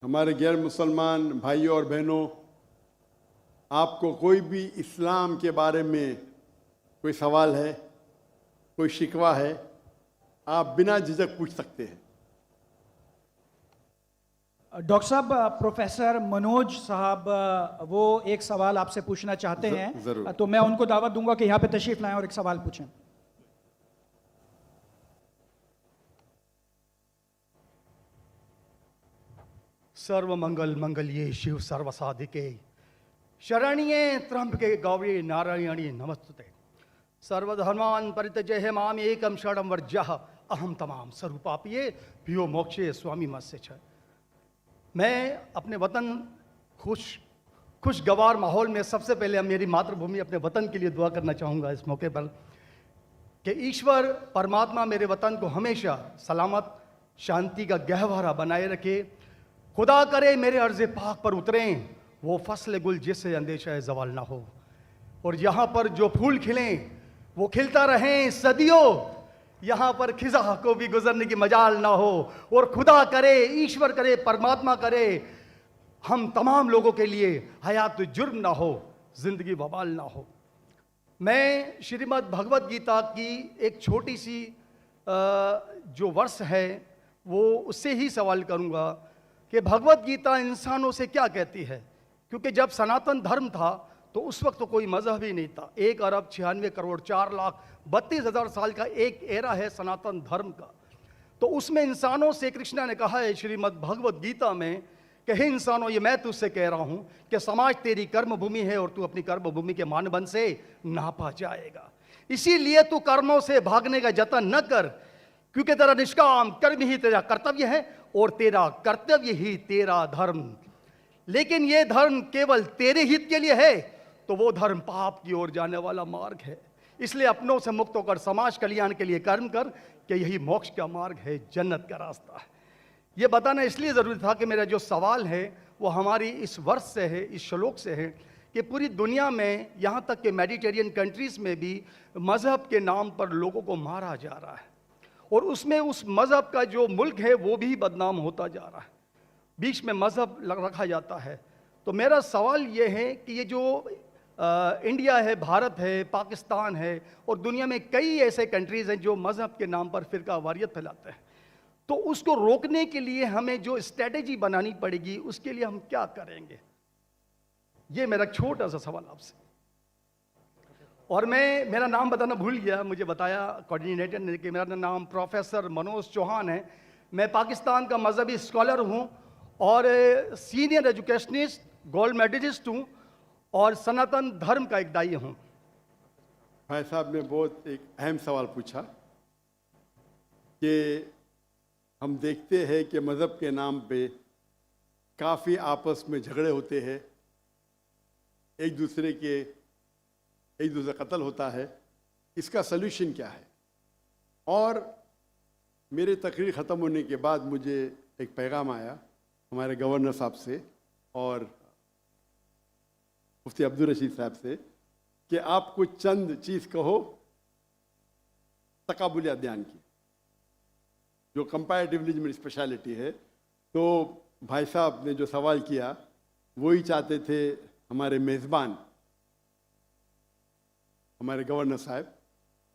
हमारे गैर मुसलमान भाइयों और बहनों, आपको कोई भी इस्लाम के बारे में कोई सवाल है, कोई शिकवा है, आप बिना झिझक पूछ सकते हैं। डॉक्टर साहब, प्रोफेसर मनोज साहब वो एक सवाल आपसे पूछना चाहते हैं। जरूर। तो मैं उनको दावत दूंगा कि यहाँ पे तशरीफ लाएं और एक सवाल पूछें। सर्व मंगल मंगल्ये शिव सर्व साधिके शरण्ये त्र्यंबके गौरी नारायणी नमस्तुते। सर्वधर्मान् परित्यज्य माम एकम शरणं वर्जः अहम तमाम स्वरूपापिये पियो मोक्षे स्वामी मत्स्य छ। मैं अपने वतन खुशगवार माहौल में सबसे पहले मेरी मातृभूमि अपने वतन के लिए दुआ करना चाहूँगा इस मौके पर कि ईश्वर परमात्मा मेरे वतन को हमेशा सलामत शांति का गहवारा बनाए रखे। खुदा करे मेरे अर्ज़ पाक पर उतरें वो फसल गुल जिससे अंदेशा है जवाल ना हो, और यहाँ पर जो फूल खिलें वो खिलता रहें सदियों, यहाँ पर खिजा को भी गुजरने की मजाल ना हो। और खुदा करे, ईश्वर करे, परमात्मा करे हम तमाम लोगों के लिए हयात जुर्म ना हो, जिंदगी वबाल ना हो। मैं श्रीमद् भगवत गीता की एक छोटी सी जो वर्ष है वो उससे ही सवाल करूँगा कि भगवत गीता इंसानों से क्या कहती है। क्योंकि जब सनातन धर्म था तो उस वक्त तो कोई मजहब ही नहीं था। 1 अरब 96 करोड़ 4,32,000 साल का एक एरा है सनातन धर्म का। तो उसमें इंसानों से कृष्णा ने कहा है श्रीमद् भगवत गीता में कि हे इंसानों, ये मैं तुझसे कह रहा हूँ कि समाज तेरी कर्म भूमि है और तू अपनी कर्म भूमि के मानदंड से नापा जाएगा। इसीलिए तू कर्मों से भागने का जतन न कर, क्योंकि तेरा निष्काम कर्म ही तेरा कर्तव्य है और तेरा कर्तव्य ही तेरा धर्म। लेकिन ये धर्म केवल तेरे हित के लिए है तो वो धर्म पाप की ओर जाने वाला मार्ग है। इसलिए अपनों से मुक्त होकर समाज कल्याण के लिए कर्म कर कि यही मोक्ष का मार्ग है, जन्नत का रास्ता है। ये बताना इसलिए ज़रूरी था कि मेरा जो सवाल है वो हमारी इस वर्ष से है, इस श्लोक से है कि पूरी दुनिया में, यहाँ तक कि मेडिटेरियन कंट्रीज़ में भी मज़हब के नाम पर लोगों को मारा जा रहा है और उसमें उस मज़हब का जो मुल्क है वो भी बदनाम होता जा रहा है। बीच में मज़हब रखा जाता है। तो मेरा सवाल ये है कि ये जो इंडिया है, भारत है, पाकिस्तान है और दुनिया में कई ऐसे कंट्रीज़ हैं जो मज़हब के नाम पर फ़िरका वारियत फैलाते हैं, तो उसको रोकने के लिए हमें जो स्ट्रेटेजी बनानी पड़ेगी उसके लिए हम क्या करेंगे? ये मेरा छोटा सा सवाल आपसे। और मैं मेरा नाम बताना भूल गया, मुझे बताया कोऑर्डिनेटर ने कि मेरा नाम प्रोफेसर मनोज चौहान है। मैं पाकिस्तान का मजहबी स्कॉलर हूँ और सीनियर एजुकेशनिस्ट, गोल्ड मेडलिस्ट हूँ और सनातन धर्म का एक दाई हूँ। भाई साहब ने बहुत एक अहम सवाल पूछा कि हम देखते हैं कि मज़हब के नाम पे काफ़ी आपस में झगड़े होते हैं, एक दूसरे का कत्ल होता है। इसका सल्यूशन क्या है? और मेरे तकरीर ख़त्म होने के बाद मुझे एक पैगाम आया हमारे गवर्नर साहब से और मुफ्ती अब्दुल रशीद साहब से कि आप कुछ चंद चीज़ कहो तकाबुल अदयान की, जो कंपैरेटिवली मेरी स्पेशलिटी है। तो भाई साहब ने जो सवाल किया वही चाहते थे हमारे मेज़बान, हमारे गवर्नर साहब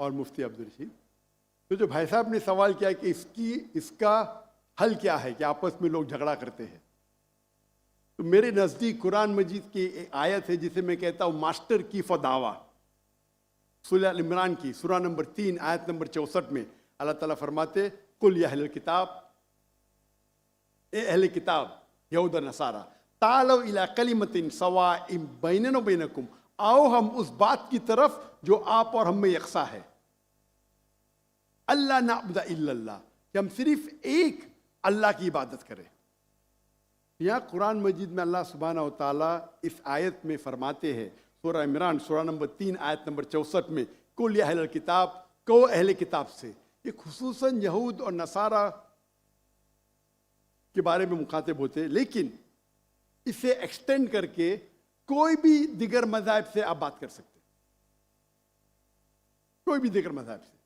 और मुफ्ती अब्दुल रशीद। तो जो भाई साहब ने सवाल किया कि इसका हल क्या है कि आपस में लोग झगड़ा करते हैं, तो मेरे नज़दीक कुरान मजीद की एक आयत है जिसे मैं कहता हूँ मास्टर की फदावा, सूरह अल इमरान की सूरह नंबर 3 आयत नंबर 64 में अल्लाह ताला फरमाते कुल या अहले किताब, ए अहले किताब यहूद नसारा तालव इला कलिमतिन सवाइम बैनना व बैनकुम, आओ हम उस बात की तरफ जो आप और हम में यकसा है। अल्लाह नाबुदा इल्लल्लाह, कि हम सिर्फ एक अल्लाह की इबादत करें। यहाँ कुरान मजीद में अल्लाह सुब्हानहू व तआला इस आयत में फरमाते हैं, सूरह इमरान सूरह नंबर 3 आयत नंबर 64 में कुल या अहले किताब, को अहले किताब से, ये खुसूसन यहूद और नसारा के बारे में मुखातिब होते हैं, लेकिन इसे एक्सटेंड करके कोई भी दिगर मज़हब से आप बात कर सकते, कोई भी दिगर मज़हब से,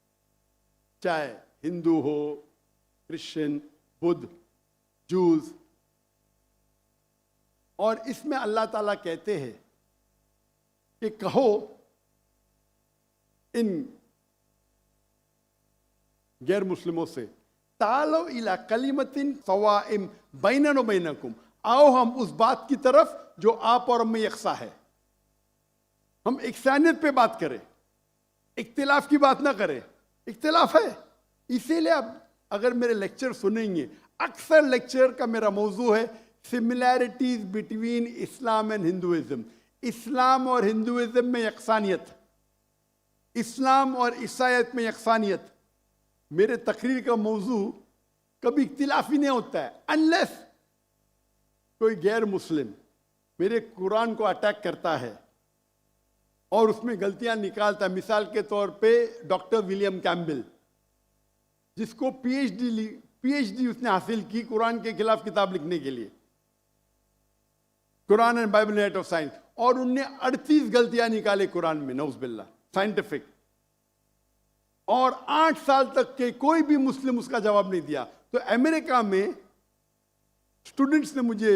चाहे हिंदू हो, क्रिश्चियन, बुद्ध, जूस, और इसमें अल्लाह ताला कहते हैं कि कहो इन गैर मुस्लिमों से, तालो इला कलिमतिन सवाइम बैनना व बैनकुम, आओ हम उस बात की तरफ जो आप और हम में यकसा है। हम इकसानियत पे बात करें, इख्तिलाफ की बात ना करें। इख्तिलाफ है, इसीलिए आप अगर मेरे लेक्चर सुनेंगे, अक्सर लेक्चर का मेरा मौजू है similarities between Islam and Hinduism. Islam और हिंदुइज्म में यकसानियत, इस्लाम और ईसाईयत में यकसानियत। मेरे तकरीर का मौजू कभी इख्तिलाफी नहीं होता है, अनलेस कोई गैर मुस्लिम मेरे कुरान को अटैक करता है और उसमें गलतियां निकालता है। मिसाल के तौर पे डॉक्टर विलियम कैम्बेल, जिसको पीएचडी उसने हासिल की कुरान के खिलाफ किताब लिखने के लिए, Quran and Bible net of science, और उनने 38 गलतियां निकाले कुरान में, नौज़ुबिल्लाह, साइंटिफिक। और 8 साल तक के कोई भी मुस्लिम उसका जवाब नहीं दिया। तो अमेरिका में स्टूडेंट्स ने मुझे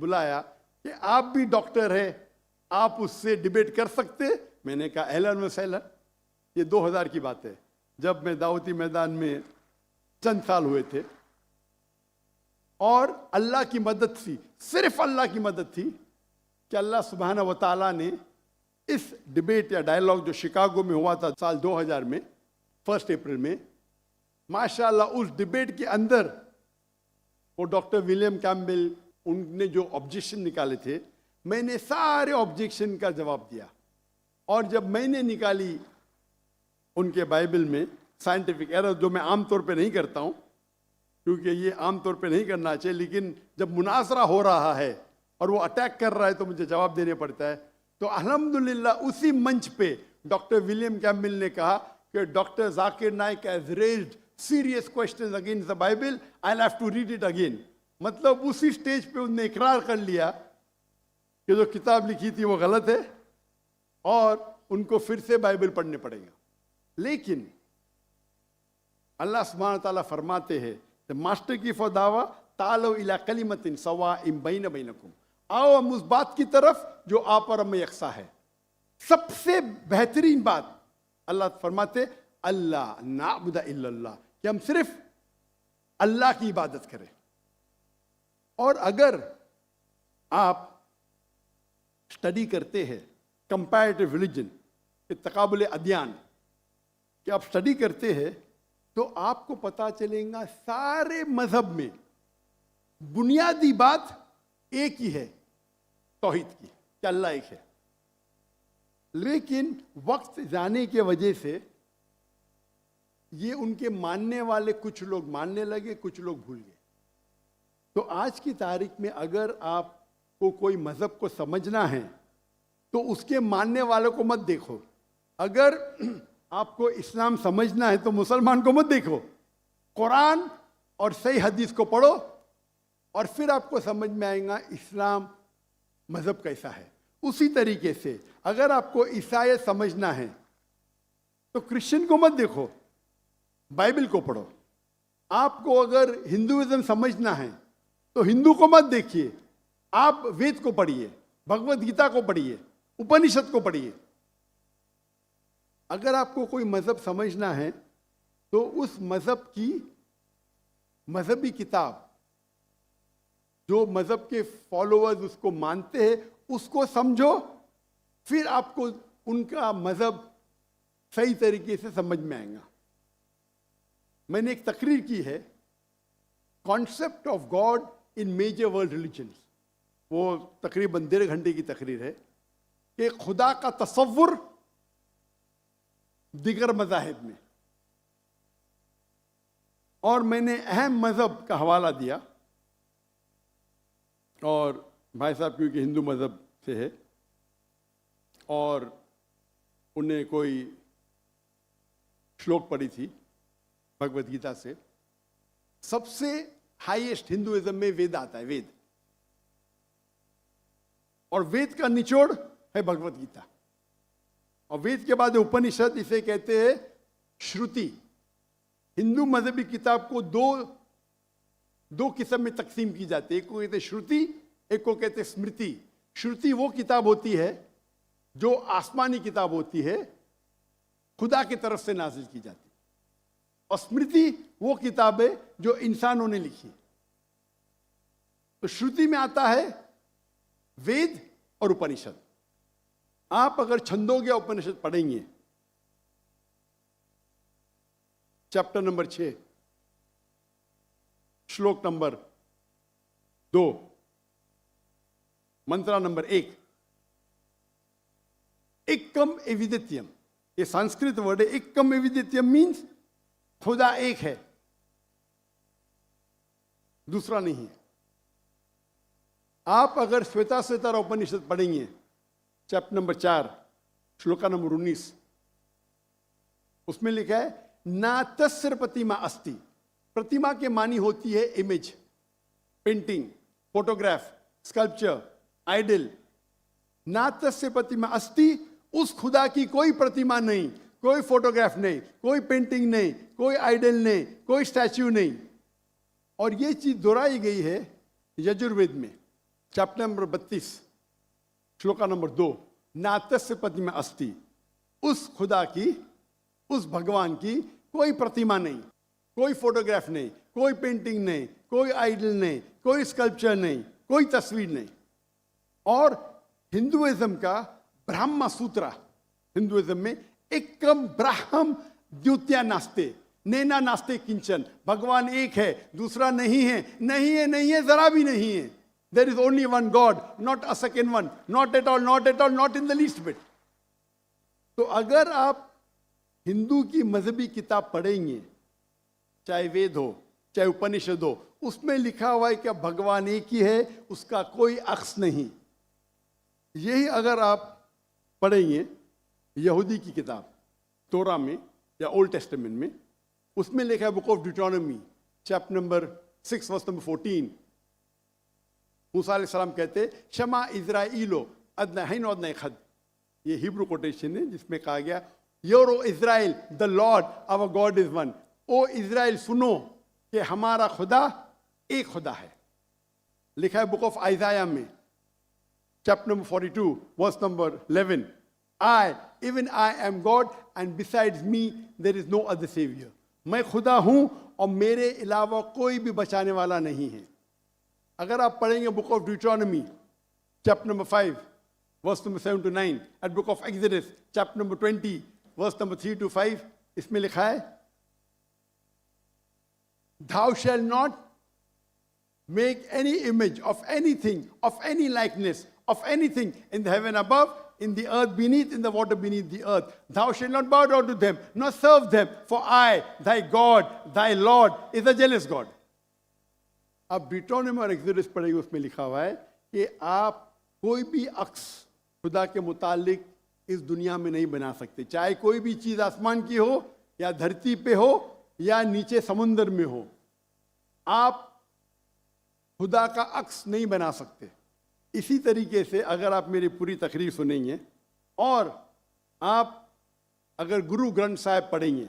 बुलाया कि आप भी डॉक्टर हैं, आप उससे डिबेट कर सकते। मैंने कहा अहलन व सहलन। ये 2000 की बात है, जब मैं दावती मैदान में चंद साल हुए थे। और अल्लाह की मदद थी, सिर्फ अल्लाह की मदद थी कि अल्लाह सुब्हाना व तआला ने इस डिबेट या डायलॉग जो शिकागो में हुआ था साल 2000 में 1 अप्रैल में, माशाअल्लाह उस डिबेट के अंदर वो डॉक्टर विलियम कैम्बेल, उनने जो ऑब्जेक्शन निकाले थे, मैंने सारे ऑब्जेक्शन का जवाब दिया। और जब मैंने निकाली उनके बाइबल में साइंटिफिक एरर, जो मैं आमतौर पे नहीं करता हूँ क्योंकि ये आमतौर पे नहीं करना चाहिए, लेकिन जब मुनासरा हो रहा है और वो अटैक कर रहा है तो मुझे जवाब देने पड़ता है। तो अल्हम्दुलिल्लाह उसी मंच पे डॉक्टर विलियम कैम्बेल ने कहा कि doctor Zakir Naik has raised serious questions against the Bible, I will have to read it again. मतलब उसी स्टेज पे उन्होंने इकरार कर लिया कि जो किताब लिखी थी वो गलत है और उनको फिर से बाइबल पढ़ने पड़ेगा। लेकिन अल्लाह सुब्हानहू व तआला फरमाते हैं, द मास्टर की फदावा तालो इला कलिमतिन सवाइम बैन बैनकुम, आओ हम उस बात की तरफ जो आप और हम में यकसा है। सबसे बेहतरीन बात अल्लाह फरमाते अल्लाह नाबुदा इल्लल्लाह, कि हम सिर्फ अल्लाह की इबादत करें। और अगर आप स्टडी करते हैं कंपैरेटिव रिलीजन, तकाबुल अदयान, कि आप स्टडी करते हैं तो आपको पता चलेगा सारे मजहब में बुनियादी बात एक ही है, तौहीद की, कि अल्लाह एक है। लेकिन वक्त जाने के वजह से ये उनके मानने वाले कुछ लोग मानने लगे, कुछ लोग भूल गए। तो आज की तारीख में अगर आपको कोई मजहब को समझना है तो उसके मानने वालों को मत देखो। अगर आपको इस्लाम समझना है तो मुसलमान को मत देखो, कुरान और सही हदीस को पढ़ो और फिर आपको समझ में आएगा इस्लाम मजहब कैसा है। उसी तरीके से अगर आपको ईसाईयत समझना है तो क्रिश्चियन को मत देखो, बाइबल को पढ़ो। आपको अगर हिंदुइज्म समझना है तो हिंदू को मत देखिए, आप वेद को पढ़िए, भगवत गीता को पढ़िए, उपनिषद को पढ़िए। अगर आपको कोई मजहब समझना है तो उस मजहब की मजहबी किताब, जो मजहब के फॉलोअर्स उसको मानते हैं, उसको समझो, फिर आपको उनका मजहब सही तरीके से समझ में आएगा। मैंने एक तकरीर की है, concept of God in major world religions, वो तकरीबन 1.5 घंटे की तकरीर है कि खुदा का तसव्वुर दिगर मज़ाहिब में। और मैंने अहम मजहब का हवाला दिया, और भाई साहब क्योंकि हिंदू मजहब से है और उन्हें कोई श्लोक पढ़ी थी भगवत गीता से, सबसे हाईएस्ट हिंदुइज्म में वेद आता है, वेद, और वेद का निचोड़ है भगवत गीता, और वेद के बाद उपनिषद, इसे कहते हैं श्रुति। हिंदू मजहबी किताब को दो किस्म में तकसीम की जाती है, एक को कहते हैं श्रुति, एक को कहते हैं स्मृति। श्रुति वो किताब होती है जो आसमानी किताब होती है, खुदा की तरफ से नाजिल की जाती है, और स्मृति वो किताब है जो इंसानों ने लिखी। तो श्रुति में आता है वेद और उपनिषद। आप अगर छंदोग्य उपनिषद पढ़ेंगे, चैप्टर नंबर 6 श्लोक नंबर 2, मंत्रा नंबर 1, एकम एविदित्यम, ये संस्कृत वर्ड है। एकम एविदित्यम मीन्स खुदा एक है, दूसरा नहीं है। आप अगर श्वेताश्वेतर उपनिषद पढ़ेंगे, चैप्टर नंबर 4 श्लोका नंबर 19, उसमें लिखा है ना तस्य प्रतिमा अस्ति। प्रतिमा के मानी होती है image, painting, photograph, sculpture, idol. ना तस्य प्रतिमा अस्ति, उस खुदा की कोई प्रतिमा नहीं, कोई फोटोग्राफ नहीं, कोई पेंटिंग नहीं, कोई आइडल नहीं, कोई स्टैच्यू नहीं। और ये चीज दोहराई गई है यजुर्वेद में, चैप्टर नंबर 32 श्लोका नंबर 2, ना तस्य प्रतिमा अस्ति। उस खुदा की, उस भगवान की कोई प्रतिमा नहीं, कोई फोटोग्राफ नहीं, कोई पेंटिंग नहीं, कोई आइडल नहीं, कोई स्कल्पचर नहीं, कोई तस्वीर नहीं। और हिंदुइज्म का ब्रह्म सूत्र, हिंदुइज्म में एकम ब्रह्म द्वितीया नास्ते, नैना नास्ते किंचन। भगवान एक है, दूसरा नहीं है, नहीं है, नहीं है, जरा भी नहीं है। There is only one God, not a second one, not at all, not at all, not in the least bit. तो अगर आप हिंदू की मजहबी किताब पढ़ेंगे, चाहे वेद हो, चाहे उपनिषद हो, उसमें लिखा हुआ है कि भगवान एक ही है, उसका कोई अक्स नहीं। यही अगर आप पढ़ेंगे यहूदी की किताब तोरा में या ओल्ड टेस्टामेंट में, उसमें लिखा है book of Deuteronomy chapter number 6 verse number 14, मूसा अलैहिस्सलाम कहते शमा इज़राइलो अदनहैन वदनै खद। ये हिब्रू कोटेशन है जिसमें कहा गया your O Israel the Lord our God is one. O Israel सुनो कि हमारा खुदा एक खुदा है। लिखा है बुक ऑफ आइज़ाया में chapter number 42 verse number 11, I even I am God and besides me there is no other saviour. मैं खुदा हूं और मेरे अलावा कोई भी बचाने वाला नहीं है। अगर आप पढ़ेंगे book of Deuteronomy chapter number 5 verse number 7 to 9, at book of Exodus chapter number 20 verse number 3 to 5, इसमें लिखा है thou shall not make any image of anything, of any likeness, of anything in the heaven above, in the earth beneath, in the water beneath the earth. Thou shalt not bow down to them, nor serve them, for I, thy God, thy Lord, is a jealous God. अब ड्यूटोनॉमी और exodus पढ़ेंगे, उसमें लिखा हुआ है कि आप कोई भी अक्स खुदा के मुतालिक इस दुनिया में नहीं बना सकते, चाहे कोई भी चीज आसमान की हो या धरती पे हो या नीचे समुद्र में हो। आप खुदा का अक्स नहीं बना सकते। इसी तरीके से अगर आप मेरी पूरी तकरीर सुनेंगे और आप अगर गुरु ग्रंथ साहिब पढ़ेंगे,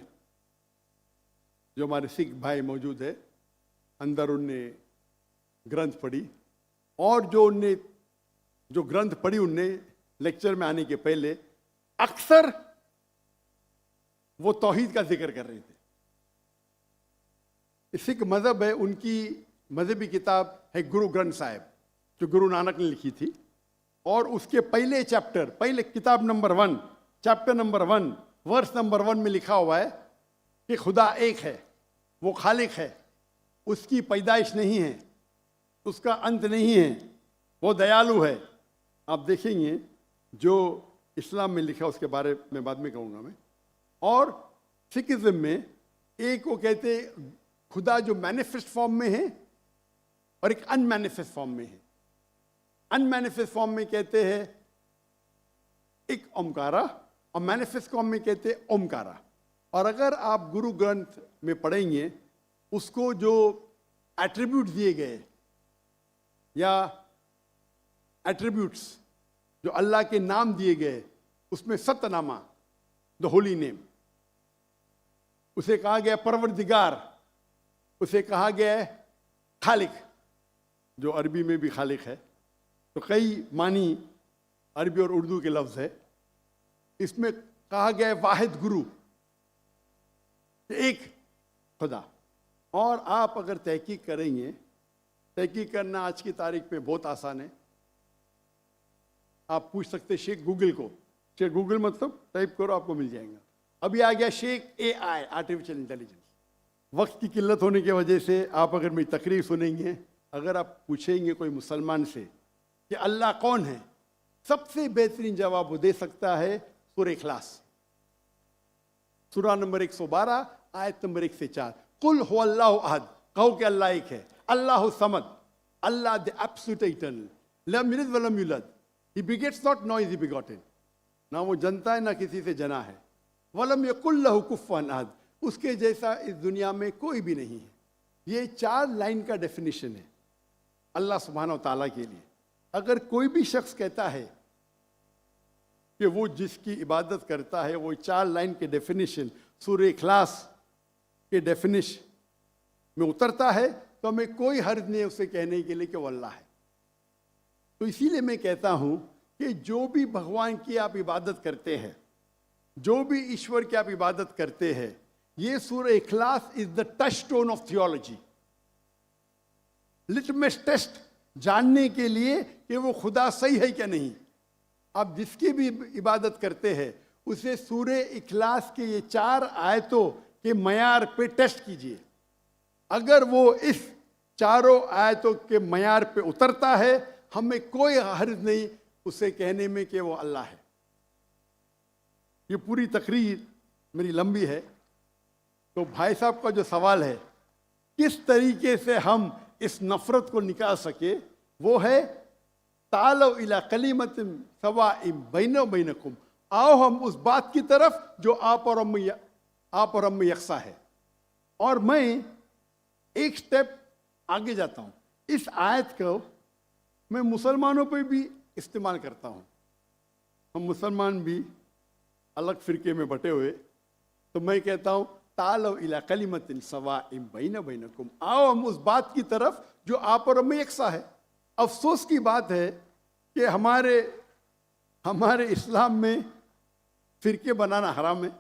जो हमारे सिख भाई मौजूद है, अंदर उनने ग्रंथ पढ़ी, और जो ग्रंथ पढ़ी उनने लेक्चर में आने के पहले अक्सर वो तौहीद का जिक्र कर रहे थे। सिख मजहब है, उनकी मजहबी किताब है गुरु ग्रंथ साहिब, जो गुरु नानक ने लिखी थी। और उसके पहले चैप्टर, पहले किताब number 1, chapter number 1 verse number 1 में लिखा हुआ है कि खुदा एक है, वो खालिक है, उसकी पैदाइश नहीं है, उसका अंत नहीं है, वो दयालु है। आप देखेंगे जो इस्लाम में लिखा उसके बारे में बाद में कहूँगा मैं। और सिखिज्म में एक वो कहते खुदा जो मैनिफेस्ट फॉर्म में है और एक अनमैनिफेस्ट फॉर्म में है। अनमैनिफेस्ट फॉर्म में कहते हैं एक ओमकारा, और मैनिफेस्ट फॉर्म में कहते हैं ओमकारा। और अगर आप गुरु ग्रंथ में पढ़ेंगे, उसको जो एट्रीब्यूट दिए गए या एट्रीब्यूट्स जो अल्लाह के नाम दिए गए, उसमें सतनामा, द होली नेम, उसे कहा गया परवरदिगार, उसे कहा गया है खालिक, जो अरबी में भी खालिक है, तो कई मानी अरबी और उर्दू के लफ्ज़ है। इसमें कहा गया है वाहिद गुरु, एक खुदा। और आप अगर तहकीक करेंगे, तहकीक करना आज की तारीख में बहुत आसान है। आप पूछ सकते शेख गूगल को, शेख गूगल मतलब टाइप करो आपको मिल जाएगा। अभी आ गया शेख AI, आर्टिफिशियल इंटेलिजेंस। वक्त की किल्लत होने की वजह से आप अगर मेरी तकरीर सुनेंगे, अगर आप पूछेंगे कोई मुसलमान से कि अल्लाह कौन है, सबसे बेहतरीन जवाब वो दे सकता है सूरह इखलास, सूरा नंबर 112 आयत नंबर 1 से 4। कुल हुवल्लाहु अहद, कहो कि अल्लाह एक है। अल्लाहु समद, अल्लाह द एब्सोल्यूट इटर्नल, लम यलिद व लम यूलद, he begets not nor is he begotten, ना वो जनता है ना किसी से जना है। वलम यकुल लहु कुफुवन अहद, उसके जैसा इस दुनिया में कोई भी नहीं है। ये 4 लाइन का डेफिनेशन है अल्लाह सुब्हानहू तआला के लिए। अगर कोई भी शख्स कहता है कि वो जिसकी इबादत करता है वो 4 लाइन के डेफिनेशन सूरह इखलास के डेफिनेशन में उतरता है, तो हमें कोई हर्ज नहीं उसे कहने के लिए कि वो अल्लाह है। तो इसीलिए मैं कहता हूं कि जो भी भगवान की आप इबादत करते हैं, जो भी ईश्वर की आप इबादत करते हैं, ये सूरह इखलास is the touchstone of theology, litmus test जानने के लिए कि वो खुदा सही है क्या नहीं। आप जिसकी भी इबादत करते हैं उसे सूरह इखलास के ये 4 आयतों के मयार पे टेस्ट कीजिए। अगर वो इस 4 आयतों के मयार पे उतरता है, हमें कोई हर्ज नहीं उसे कहने में कि वो अल्लाह है। ये पूरी तकरीर मेरी लंबी है, तो भाई साहब का जो सवाल है किस तरीके से हम इस नफरत को निकाल सके, वो है तालो इला कलिमतिन सवाइम बैना व बैनकुम, आओ हम उस बात की तरफ जो आप और हम में यकसा है। और मैं एक स्टेप आगे जाता हूँ। इस आयत को मैं मुसलमानों पे भी इस्तेमाल करता हूँ। हम मुसलमान भी अलग फिरके में बटे हुए, तो मैं कहता हूँ तालो इला कलिमतिन सवाइम बैना व बैनकुम, आओ हम उस बात की तरफ जो आप और हम में यकसा है। अफसोस की बात है कि हमारे इस्लाम में फिरके बनाना हराम है।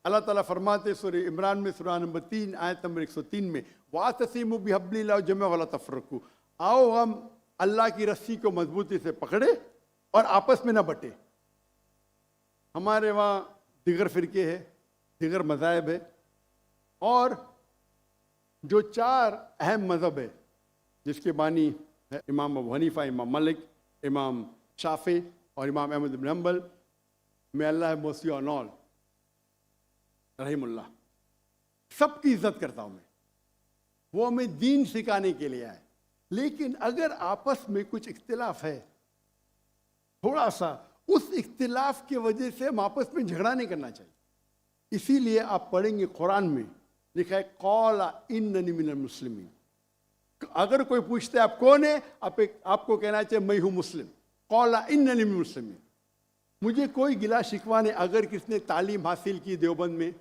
अल्लाह ताला फरमाते सूरह इमरान में सूरा नंबर 3 आयत नंबर 103 में, वातसिमु बिहब्लिल्लाहि जमीअन वला तफरकू, आओ हम अल्लाह की रस्सी को मजबूती से पकड़े और आपस में ना बटे। हमारे वहाँ दिगर फिरके है, दिगर मज़ाहिब है, और जो 4 अहम मज़हब है जिसके बानी है इमाम अबू हनीफा, इमाम मलिक, इमाम शाफी और इमाम अहमद बिन हम्बल, मे अल्लाह मोसी ऑन ऑल रहीमुल्लाह, सबकी इज्जत करता हूँ मैं। वो हमें दीन सिखाने के लिए आए। लेकिन अगर आपस में कुछ इख्तिलाफ है थोड़ा सा, उस इख्तिलाफ की वजह से हम आपस में झगड़ा नहीं करना चाहिए। इसीलिए आप पढ़ेंगे कुरान में लिखा है कौला इन्ननी मिनल मुस्लिमीन। अगर कोई पूछते आप कौन है, आपको कहना चाहिए मैं हूं मुस्लिम। कौला इन्ननी मिनल मुस्लिमीन। मुझे कोई गिला शिकवा नहीं अगर किसने तालीम हासिल की देवबंद में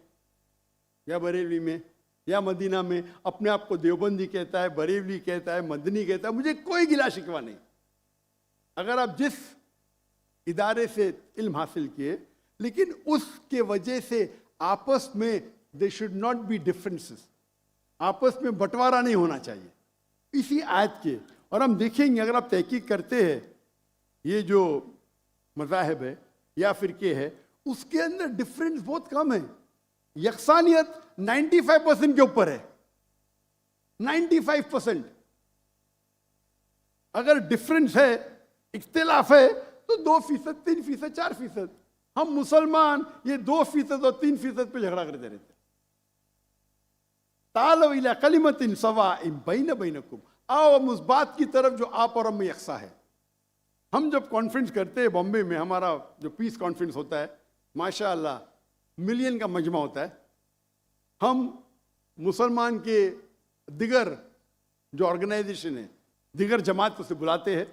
या बरेलवी में या मदीना में, अपने आप को देवबंदी कहता है, बरेलवी कहता है, मदनी कहता है, मुझे कोई गिला शिकवा नहीं। अगर आप जिस इदारे से इल्म हासिल किए, लेकिन उसके वजह से आपस में they should not be differences, आपस में बंटवारा नहीं होना चाहिए इसी आयत के। और हम देखेंगे अगर आप तहकीक करते हैं ये जो मज़ाहिब है या फिरके है, उसके अंदर डिफरेंस बहुत कम है। यकसानियत 95% के ऊपर है, 95%। अगर डिफरेंस है, इख्तिलाफ है, तो 2%, 3%, 4%। हम मुसलमान ये 2% और 3% पे झगड़ा करते रहते। तालो इला कलिमतिन सवाइम बैना बैनकुम, आओ हम उस बात की तरफ जो आप और हम में यकसा है। हम जब कॉन्फ्रेंस करते हैं बॉम्बे में, हमारा जो पीस कॉन्फ्रेंस होता है, माशाअल्लाह मिलियन का मजमा होता है। हम मुसलमान के दिगर जो ऑर्गेनाइजेशन है, दिगर जमात को से बुलाते हैं,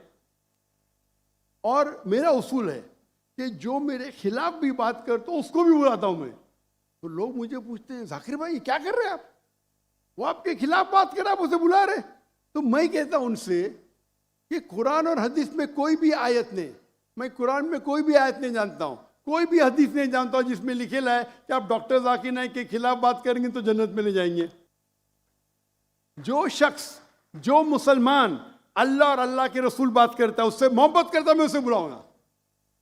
और मेरा उसूल है कि जो मेरे खिलाफ भी बात करता हूँ उसको भी बुलाता हूँ मैं। तो लोग मुझे पूछते हैं जाकिर भाई क्या कर रहे हैं आप, वो आपके खिलाफ बात कर रहे, आप उसे बुला रहे। तो मैं कहता हूं उनसे कि कुरान और हदीस में कोई भी आयत नहीं, मैं कुरान में कोई भी आयत नहीं जानता हूँ, कोई भी हदीस नहीं जानता हूँ जिसमें लिखेला है कि आप डॉक्टर जाकिर नाइक के खिलाफ बात करेंगे तो जन्नत में ले जाएंगे। जो शख्स, जो मुसलमान अल्लाह और अल्लाह के रसूल बात करता है, उससे मोहब्बत करता है, मैं उसे बुलाऊंगा।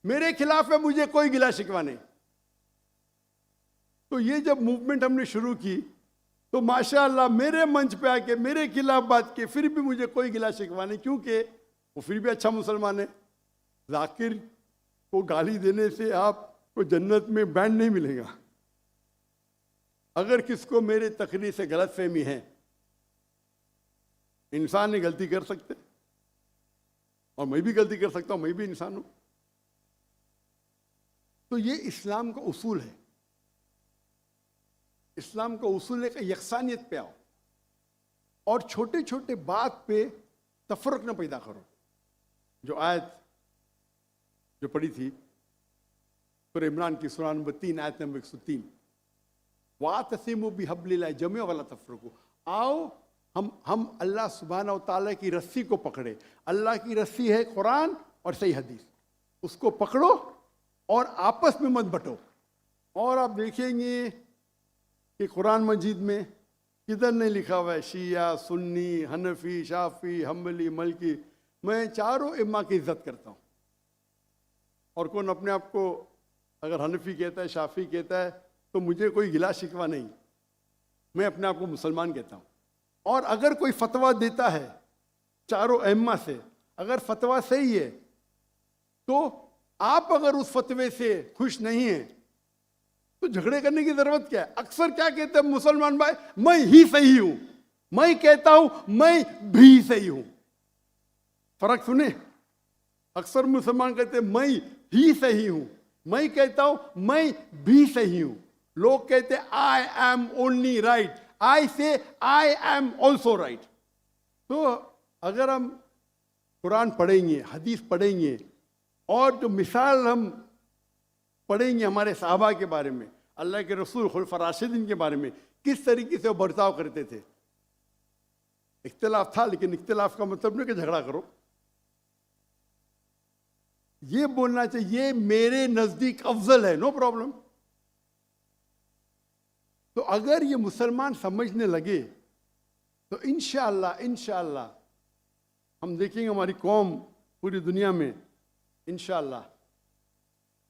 मेरे खिलाफ है, मुझे कोई गिला शिकवा नहीं। तो ये जब मूवमेंट हमने शुरू की तो माशाअल्लाह मेरे मंच पे आके मेरे खिलाफ बात की, फिर भी मुझे कोई गिला शिकवा नहीं, क्योंकि वो फिर भी अच्छा मुसलमान है। जाकिर को गाली देने से आपको जन्नत में बैंड नहीं मिलेगा। अगर किसको मेरे तकरीर से गलत फहमी है, इंसान ने गलती कर सकते और मैं भी गलती कर सकता हूं, मैं भी इंसान हूं। तो ये इस्लाम का उसूल है। इस्लाम का उसूल है कि यकसानियत पे आओ और छोटे छोटे बात पे तफरक न पैदा करो। जो आयत जो पढ़ी थी सूरह इमरान की सूरह नंबर 3 आयत नंबर 103, वातसिमु बिहब्लिल्लाह जमीअन वला तफरकू। आओ हम अल्लाह सुब्हानहू व तआला की रस्सी को पकड़े। अल्लाह की रस्सी है कुरान और सही हदीस, उसको पकड़ो और आपस में मत बंटो। और आप देखेंगे कि कुरान मजीद में किधर नहीं लिखा हुआ है शिया, सुन्नी, हनफी, शाफी, हम्बली, मलकी। मैं चारों इम्मा की इज्जत करता हूँ। और कौन अपने आप को अगर हनफी कहता है, शाफी कहता है, तो मुझे कोई गिला शिकवा नहीं, मैं अपने आप को मुसलमान कहता हूँ। और अगर कोई फतवा देता है चारों अइम्मा से, अगर फतवा सही है तो आप अगर उस फतवे से खुश नहीं हैं तो झगड़े करने की जरूरत क्या है। अक्सर क्या कहते हैं मुसलमान भाई, मैं ही सही हूं, मैं कहता हूं मैं भी सही हूं। फर्क सुने, अक्सर मुसलमान कहते हैं मैं ही सही हूं, मैं कहता हूं मैं भी सही हूं। लोग कहते हैं आई एम ओनली राइट, आई से आई एम ऑल्सो राइट। तो अगर हम कुरान पढ़ेंगे, हदीस पढ़ेंगे और जो मिसाल हम पढ़ेंगे हमारे साहबा के बारे में, अल्लाह के रसूल खुलफा राशिदीन के बारे में, किस तरीके से वो बर्ताव करते थे। इख्तिलाफ था, लेकिन इख्तिलाफ का मतलब नहीं कि झगड़ा करो। ये बोलना चाहिए ये मेरे नजदीक अफजल है, नो प्रॉब्लम। तो अगर ये मुसलमान समझने लगे तो इंशाअल्लाह हम देखेंगे हमारी कौम पूरी दुनिया में, इंशाअल्लाह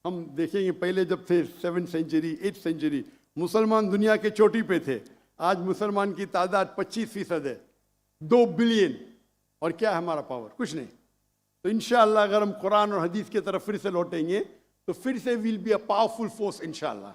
हम देखेंगे। पहले जब थे 7th सेंचुरी 8th सेंचुरी मुसलमान दुनिया के चोटी पे थे, आज मुसलमान की तादाद 25% है, 2 बिलियन। और क्या है हमारा पावर? कुछ नहीं। तो इंशाअल्लाह अगर हम कुरान और हदीस की तरफ फिर से लौटेंगे तो फिर से will be a powerful force इंशाअल्लाह।